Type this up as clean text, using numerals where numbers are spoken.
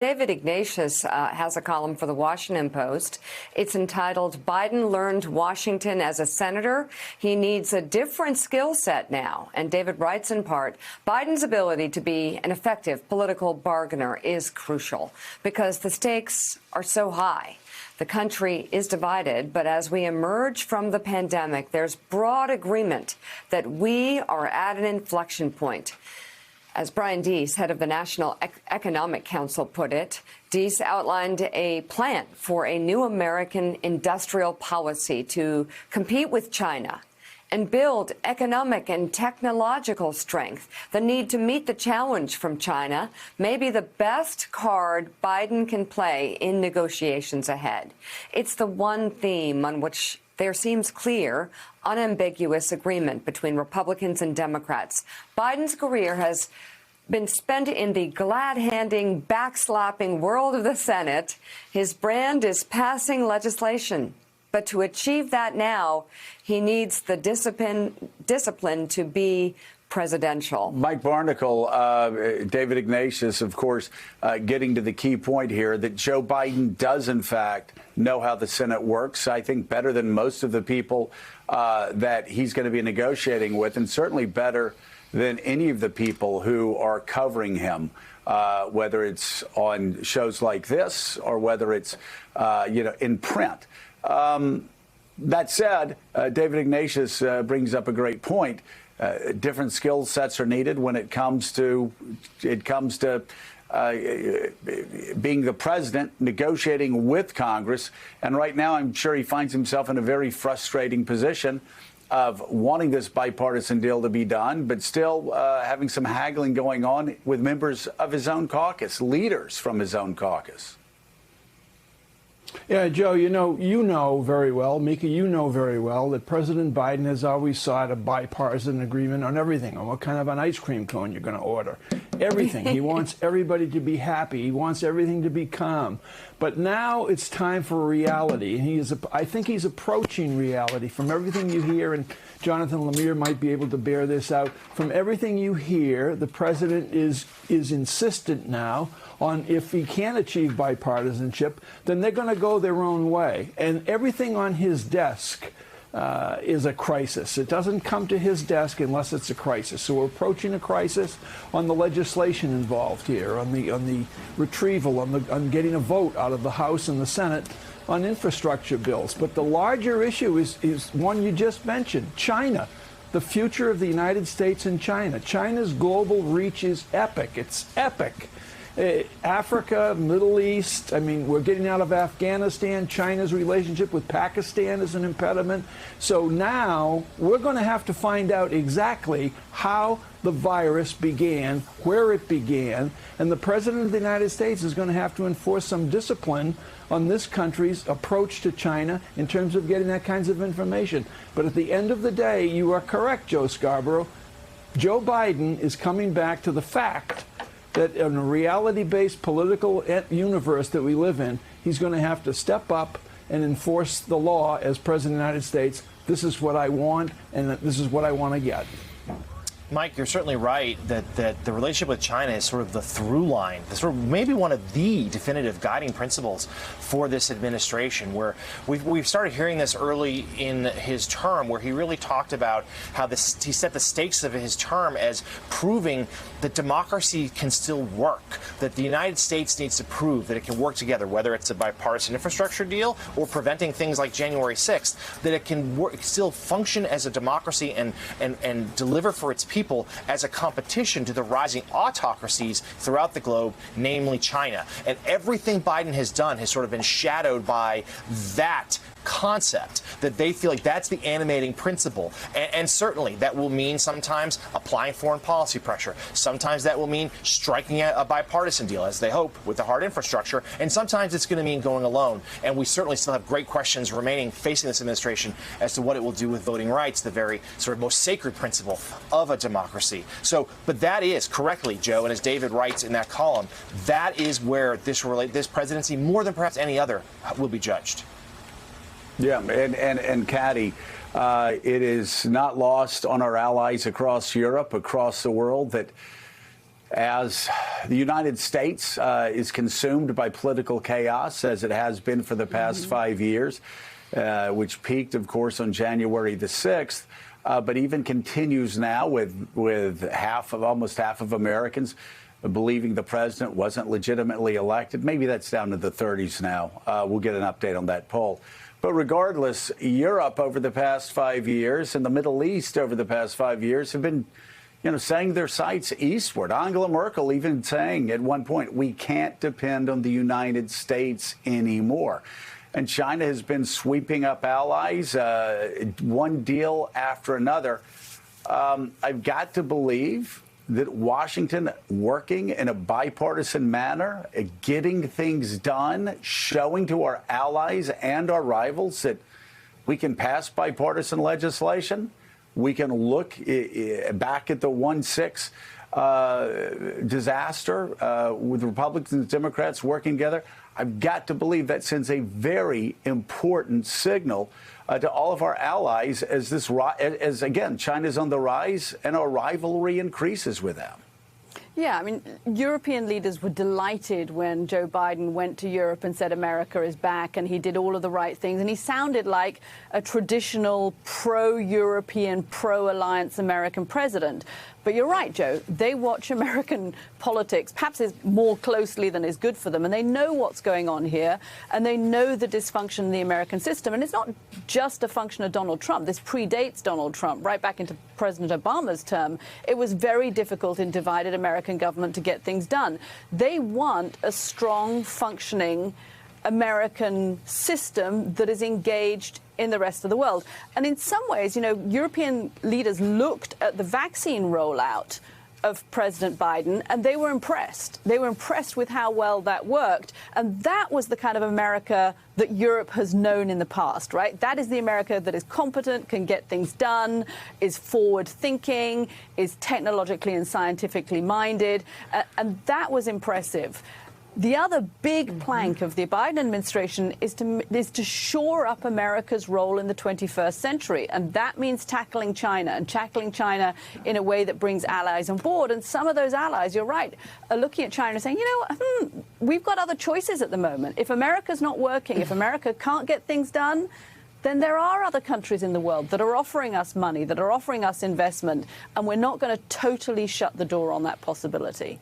David Ignatius has a column for the Washington Post. It's entitled, Biden Learned Washington as a Senator. He needs a different skill set now. And David writes in part, Biden's ability to be an effective political bargainer is crucial because the stakes are so high. The country is divided, but as we emerge from the pandemic, there's broad agreement that we are at an inflection point. As Brian Deese, head of the National Economic Council, put it, Deese outlined a plan for a new American industrial policy to compete with China and build economic and technological strength. The need to meet the challenge from China may be the best card Biden can play in negotiations ahead. It's the one theme on which there seems clear, unambiguous agreement between Republicans and Democrats. Biden's career has been spent in the glad-handing, backslapping world of the Senate. His brand is passing legislation. But to achieve that now, he needs the discipline to be presidential. Mike Barnicle, David Ignatius, of course, getting to the key point here that Joe Biden does, in fact, know how the Senate works, I think better than most of the people that he's going to be negotiating with, and certainly better than any of the people who are covering him, whether it's on shows like this or whether it's, in print. That said, David Ignatius brings up a great point. Different skill sets are needed when it comes to being the president, negotiating with Congress. And right now, I'm sure he finds himself in a very frustrating position of wanting this bipartisan deal to be done, but still having some haggling going on with members of his own caucus, leaders from his own caucus. Yeah, Joe, you know very well, Mika, you know very well that President Biden has always sought a bipartisan agreement on everything, on what kind of an ice cream cone you're going to order. Everything. He wants everybody to be happy. He wants everything to be calm. But now it's time for reality. And I think he's approaching reality from everything you hear, and Jonathan Lemire might be able to bear this out. From everything you hear, the president is insistent now on, if he can't achieve bipartisanship, then they're going to go their own way. And everything on his desk is a crisis. It doesn't come to his desk unless it's a crisis. So we're approaching a crisis on the legislation involved here, on the retrieval, on getting a vote out of the House and the Senate on infrastructure bills. But the larger issue is one you just mentioned, China. The future of the United States and China. China's global reach is epic. It's epic. Africa, Middle East, I mean, we're getting out of Afghanistan. China's relationship with Pakistan is an impediment. So now we're going to have to find out exactly how the virus began, where it began, and the President of the United States is going to have to enforce some discipline on this country's approach to China in terms of getting that kinds of information. But at the end of the day, you are correct, Joe Scarborough. Joe Biden is coming back to the fact that in a reality-based political universe that we live in, he's going to have to step up and enforce the law as President of the United States. This is what I want, and this is what I want to get. Mike, you're certainly right that the relationship with China is sort of the through line, sort of maybe one of the definitive guiding principles for this administration, where we've started hearing this early in his term, where he really talked about how he set the stakes of his term as proving that democracy can still work, that the United States needs to prove that it can work together, whether it's a bipartisan infrastructure deal or preventing things like January 6th, that it can still function as a democracy and deliver for its people as a competition to the rising autocracies throughout the globe, namely China. And everything Biden has done has sort of been shadowed by that concept, that they feel like that's the animating principle. And certainly that will mean sometimes applying foreign policy pressure. Sometimes that will mean striking a bipartisan deal, as they hope, with the hard infrastructure. And sometimes it's going to mean going alone. And we certainly still have great questions remaining facing this administration as to what it will do with voting rights, the very sort of most sacred principle of a democracy. So, but that is correctly, Joe, and as David writes in that column, that is where this presidency, more than perhaps any other, will be judged. Yeah, and Caddy, it is not lost on our allies across Europe, across the world, that as the United States is consumed by political chaos, as it has been for the past 5 years, which peaked, of course, on January the 6th, but even continues now with almost half of Americans believing the president wasn't legitimately elected. Maybe that's down to the 30s now. We'll get an update on that poll. But regardless, Europe over the past 5 years and the Middle East over the past 5 years have been setting their sights eastward. Angela Merkel even saying at one point, we can't depend on the United States anymore. And China has been sweeping up allies, one deal after another. I've got to believe that Washington working in a bipartisan manner, getting things done, showing to our allies and our rivals that we can pass bipartisan legislation. We can look back at the 1-6 disaster with Republicans and Democrats working together. I've got to believe that sends a very important signal to all of our allies as again, China's on the rise and our rivalry increases with them. Yeah, I mean, European leaders were delighted when Joe Biden went to Europe and said America is back, and he did all of the right things. And he sounded like a traditional pro-European, pro-alliance American president. But you're right, Joe. They watch American politics, perhaps more closely than is good for them. And they know what's going on here. And they know the dysfunction in the American system. And it's not just a function of Donald Trump. This predates Donald Trump, right back into President Obama's term. It was very difficult in divided American government to get things done. They want a strong, functioning American system that is engaged in the rest of the world. And in some ways, European leaders looked at the vaccine rollout of President Biden, and they were impressed. They were impressed with how well that worked. And that was the kind of America that Europe has known in the past, right? That is the America that is competent, can get things done, is forward-thinking, is technologically and scientifically minded. And that was impressive. The other big plank of the Biden administration is to shore up America's role in the 21st century. And that means tackling China in a way that brings allies on board. And some of those allies, you're right, are looking at China saying, we've got other choices at the moment. If America's not working, if America can't get things done, then there are other countries in the world that are offering us money, that are offering us investment. And we're not going to totally shut the door on that possibility.